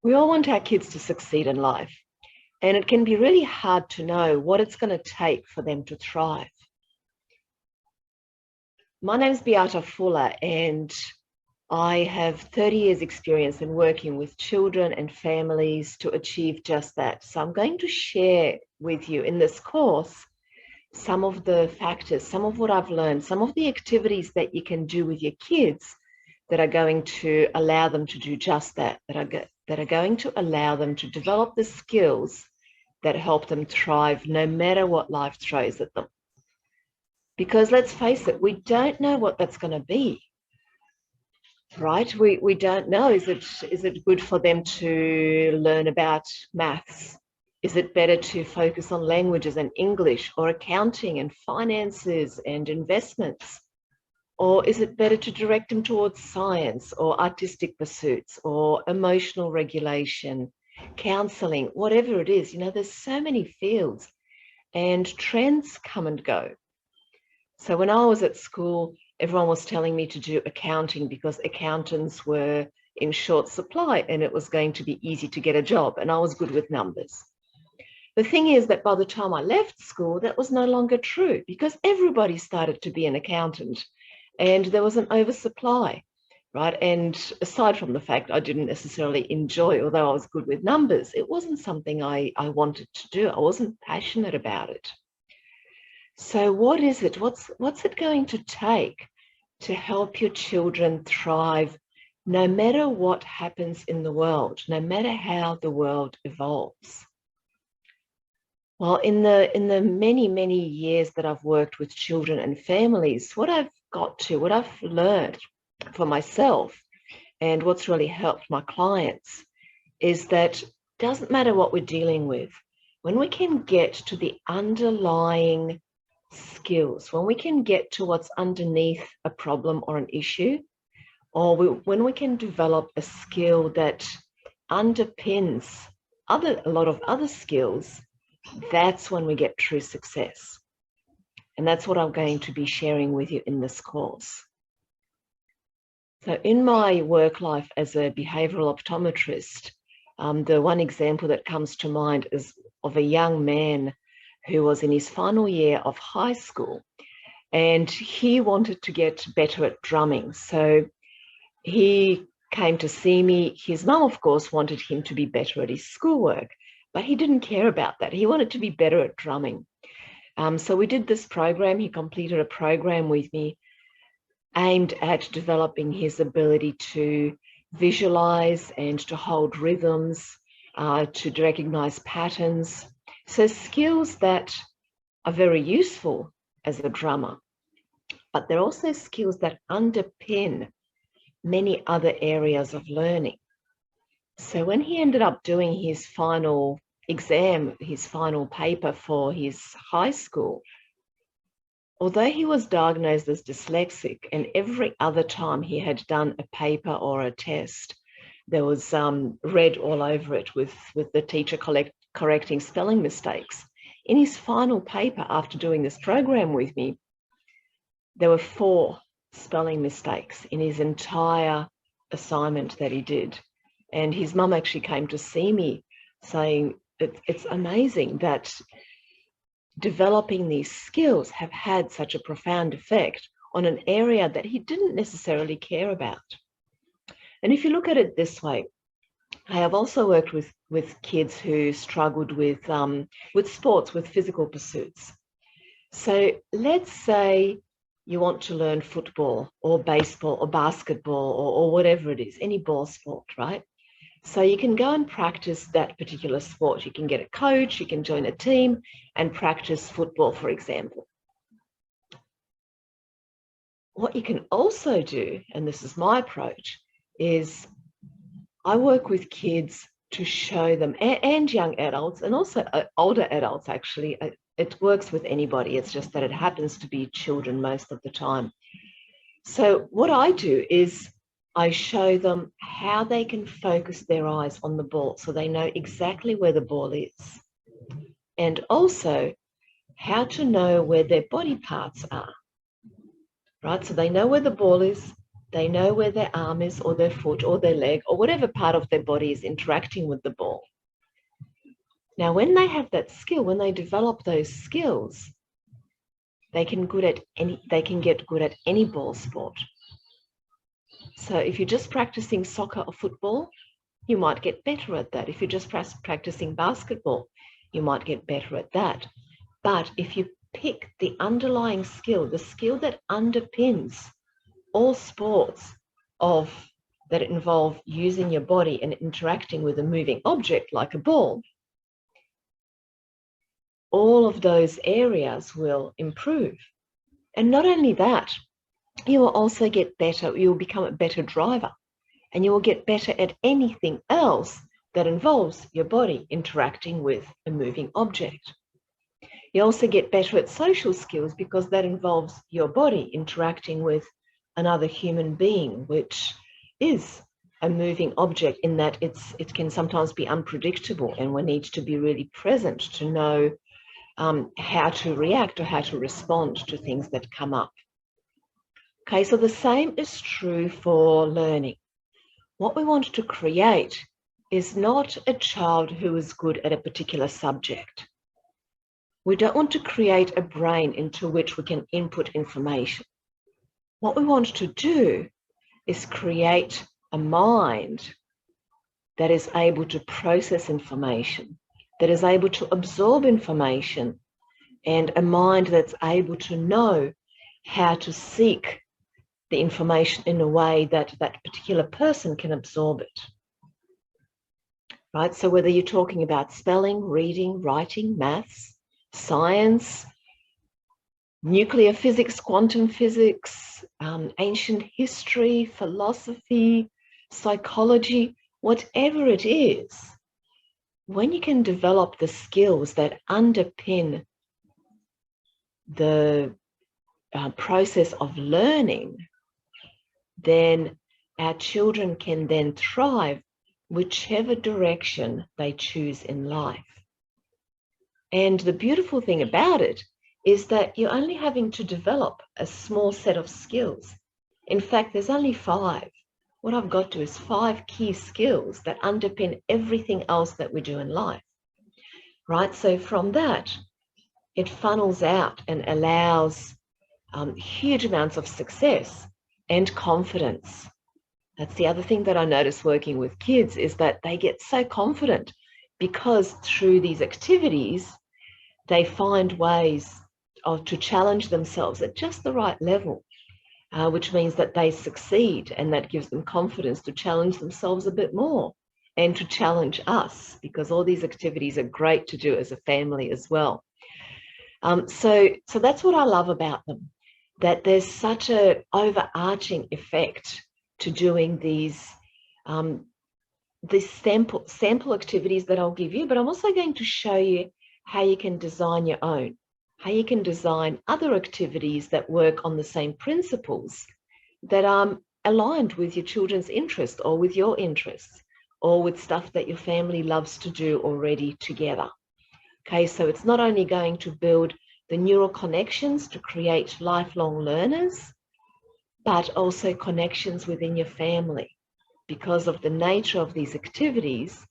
We all want our kids to succeed in life, and it can be really hard to know what it's going to take for them to thrive. My name is BeAta Fuller, and I have 30 years experience in working with children and families to achieve just that. So I'm going to share with you in this course some of the factors, some of what I've learned, some of the activities that you can do with your kids that are going to allow them to do just that, that are going to allow them to develop the skills that help them thrive no matter what life throws at them. Because let's face it, we don't know what that's going to be, right? We don't know. Is it good for them to learn about maths? Is it better to focus on languages and English or accounting and finances and investments? Or is it better to direct them towards science or artistic pursuits or emotional regulation, counseling, whatever it is? You know, there's so many fields and trends come and go. So when I was at school, everyone was telling me to do accounting because accountants were in short supply and it was going to be easy to get a job, and I was good with numbers. The thing is that by the time I left school, that was no longer true because everybody started to be an accountant and there was an oversupply, right? And aside from the fact I didn't necessarily enjoy, although I was good with numbers, it wasn't something I wanted to do. I wasn't passionate about it. So what is it? What's it going to take to help your children thrive no matter what happens in the world, no matter how the world evolves? Well, in the many, many years that I've worked with children and families, what I've learned for myself and what's really helped my clients is that it doesn't matter what we're dealing with. When we can get to the underlying skills, when we can get to what's underneath a problem or an issue, or when we can develop a skill that underpins a lot of other skills, that's when we get true success. And that's what I'm going to be sharing with you in this course. So in my work life as a behavioral optometrist, the one example that comes to mind is of a young man who was in his final year of high school, and he wanted to get better at drumming. So he came to see me. His mum, of course, wanted him to be better at his schoolwork, but he didn't care about that. He wanted to be better at drumming. So we did this program. He completed a program with me aimed at developing his ability to visualize and to hold rhythms, to recognize patterns. So skills that are very useful as a drummer, but they're also skills that underpin many other areas of learning. So when he ended up doing his final exam, his final paper for his high school, although he was diagnosed as dyslexic, and every other time he had done a paper or a test, there was red all over it with the teacher correcting spelling mistakes. In his final paper, after doing this program with me, there were 4 spelling mistakes in his entire assignment that he did. And his mum actually came to see me saying, it's amazing that developing these skills have had such a profound effect on an area that he didn't necessarily care about. And if you look at it this way, I have also worked with kids who struggled with sports, with physical pursuits. So let's say you want to learn football or baseball or basketball or whatever it is, any ball sport, right? So you can go and practice that particular sport. You can get a coach, you can join a team and practice football, for example. What you can also do, and this is my approach, is I work with kids to show them, and young adults, and also older adults actually. It works with anybody. It's just that it happens to be children most of the time. So what I do is I show them how they can focus their eyes on the ball so they know exactly where the ball is. And also how to know where their body parts are, right? So they know where the ball is, They know where their arm is or their foot or their leg or whatever part of their body is interacting with the ball. Now, when they have that skill, when they develop those skills, they can get good at any ball sport. So if you're just practicing soccer or football, you might get better at that. If you're just practicing basketball, you might get better at that. But if you pick the underlying skill, the skill that underpins all sports that involve using your body and interacting with a moving object like a ball, all of those areas will improve. And not only that, you will also get better, you will become a better driver, and you will get better at anything else that involves your body interacting with a moving object. You also get better at social skills because that involves your body interacting with another human being, which is a moving object in that it can sometimes be unpredictable, and one needs to be really present to know how to react or how to respond to things that come up. Okay, so the same is true for learning. What we want to create is not a child who is good at a particular subject. We don't want to create a brain into which we can input information. What we want to do is create a mind that is able to process information, that is able to absorb information, and a mind that's able to know how to seek the information in a way that that particular person can absorb it. Right? So whether you're talking about spelling, reading, writing, maths, science, nuclear physics, quantum physics, ancient history, philosophy, psychology, whatever it is, when you can develop the skills that underpin the process of learning, then our children can then thrive whichever direction they choose in life. And the beautiful thing about it is that you're only having to develop a small set of skills. In fact, there's only 5. What I've got to is 5 key skills that underpin everything else that we do in life, right? So from that, it funnels out and allows huge amounts of success and confidence. That's the other thing that I notice working with kids, is that they get so confident because through these activities, they find ways to challenge themselves at just the right level, which means that they succeed, and that gives them confidence to challenge themselves a bit more and to challenge us, because all these activities are great to do as a family as well. So that's what I love about them, that there's such an overarching effect to doing these sample activities that I'll give you, but I'm also going to show you how you can design your own, how you can design other activities that work on the same principles that are aligned with your children's interest or with your interests or with stuff that your family loves to do already together. Okay, so it's not only going to build the neural connections to create lifelong learners, but also connections within your family. Because of the nature of these activities,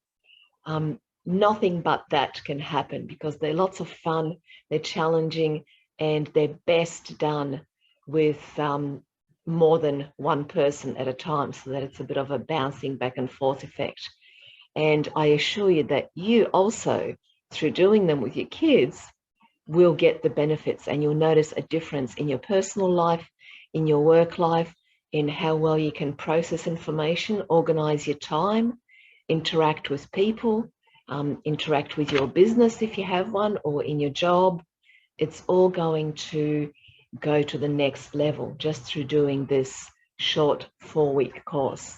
nothing but that can happen, because they're lots of fun, they're challenging, and they're best done with more than one person at a time, so that it's a bit of a bouncing back and forth effect. And I assure you that you also, through doing them with your kids, will get the benefits, and you'll notice a difference in your personal life, in your work life, in how well you can process information, organize your time, interact with people, interact with your business if you have one, or in your job. It's all going to go to the next level just through doing this short 4-week course.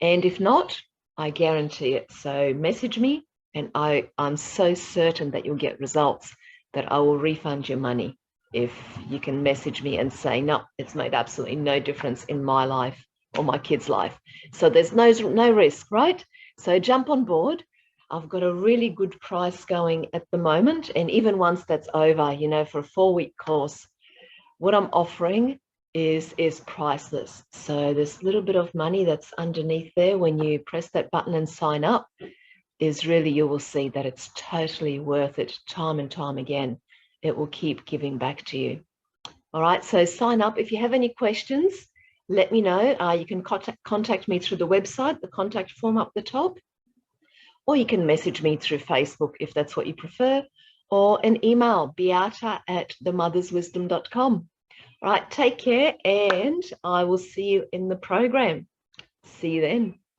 And if not, I guarantee it. So message me, and I'm so certain that you'll get results, that I will refund your money if you can message me and say, no, it's made absolutely no difference in my life or my kid's life. So there's no risk, right? So jump on board. I've got a really good price going at the moment. And even once that's over, you know, for a 4-week course, what I'm offering is priceless. So this little bit of money that's underneath there, when you press that button and sign up, is really, you will see that it's totally worth it time and time again. It will keep giving back to you. All right, so sign up. If you have any questions, let me know. You can contact me through the website, the contact form up the top, or you can message me through Facebook if that's what you prefer, or an email, beata@themotherswisdom.com. All right, take care, and I will see you in the program. See you then.